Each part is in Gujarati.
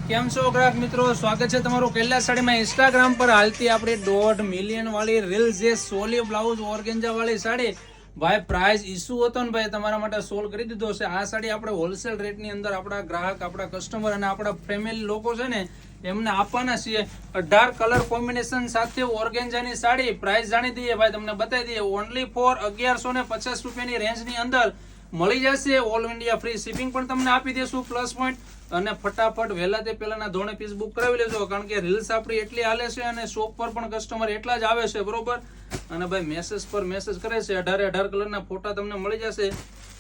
કેમ છો ગ્રાહક મિત્રો, સ્વાગત છે તમારું કૈલાસ સાડીમાં. ઇન્સ્ટાગ્રામ પર હાલતી આપણી 1.5 મિલિયન વાળી રીલ જે સોલી બ્લાઉઝ ઓર્ગેન્જા વાળી સાડી ભાઈ પ્રાઇસ ઇસ્યુ હતો ને ભાઈ તમારા માટે સોલ્વ કરી દીધો છે. આ સાડી આપણે હોલસેલ રેટની અંદર આપણા ગ્રાહક, આપણા કસ્ટમર અને આપણા ફેમિલી લોકો છે ને એમને આપવાના છીએ. 18 કલર કોમ્બિનેશન સાથે ઓર્ગેન્જાની સાડી પ્રાઇસ જાણી દઈએ ભાઈ, તમને બતાવી દઈએ. ઓનલી ફોર 1150 રૂપિયાની રેન્જની અંદર મળી જશે. ઓલ ઇન્ડિયા ફ્રી શિપિંગ પણ તમને આપી દેશું. પ્લસ પોઈન્ટ અને ફટાફટ વહેલા તે પહેલાના ધોરણે પીસ બુક કરાવી લેજો, કારણ કે રીલ્સ આપણી એટલી હાલે છે અને શોપ પર પણ કસ્ટમર એટલા જ આવે છે, બરોબર. અને ભાઈ મેસેજ પર મેસેજ કરે છે, 18 કલરના ફોટા તમને મળી જશે.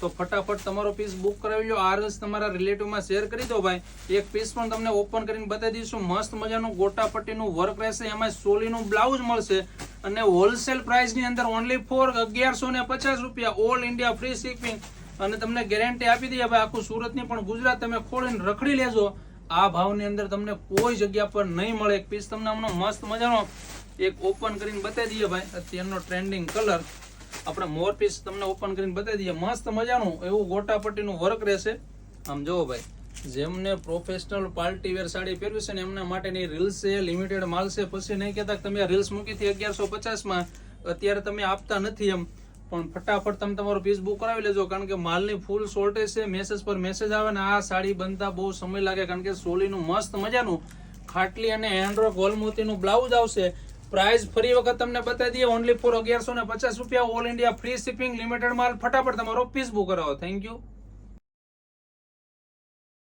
તો ફટાફટ તમારો પીસ બુક કરાવી લો. આ રીલ્સ તમારા રિલેટિવમાં શેર કરી દો ભાઈ. એક પીસ પણ તમને ઓપન કરીને બતાવી દઈશું. મસ્ત મજાનું ગોટાપટ્ટીનું વર્ક રહેશે, એમાં સોલીનું બ્લાઉઝ મળશે અને હોલસેલ પ્રાઇસની અંદર ઓનલી ફોર 1150 રૂપિયા. ઓલ ઇન્ડિયા ફ્રી શિપિંગ અને તમને ગેરંટી આપી દઈએ ભાઈ, આખું સુરત ની પણ ગુજરાત તમે ખોલીને રખડી લેજો. આ ભાવની અંદર તમને કોઈ જગ્યા પર નહીં મળે. એક પીસ તમને હમણાં મસ્ત મજાનો એક ઓપન કરીને બતાવી દઈએ ભાઈ. અત્યારનો ટ્રેન્ડિંગ કલર આપણે મોર પીસ તમને ઓપન કરીને બતાવી દઈએ. મસ્ત મજાનું એવું ગોટાપટ્ટીનું વર્ક રહેશે. આમ જોવો ભાઈ, જેમને પ્રોફેશનલ પાર્ટી વેર સાડી પહેરવી છે ને એમના માટેની રીલ્સ છે, લિમિટેડ માલ છે. પછી નહીં કહેતા તમે રીલ્સ મૂકી હતી 1150માં, અત્યારે તમે આપતા નથી એમ. પણ ફટાફટ તમે તમારું પીસ બુક કરાવી લેજો, કારણ કે માલની ફૂલ શોર્ટેજ છે. મેસેજ પર મેસેજ આવે ને આ સાડી બનતા બહુ સમય લાગે, કારણ કે સોલીનું મસ્ત મજાનું ખાટલી અને હેન્ડવર્ક ગોલમોતીનું બ્લાઉઝ આવશે. પ્રાઇસ ફરી વખત તમને બતાવી દઈએ, ઓનલી ફોર 1150 રૂપિયા. All India free shipping, limited માલ. ફટાફટ તમારો પીસ બુક કરાવો. Thank you.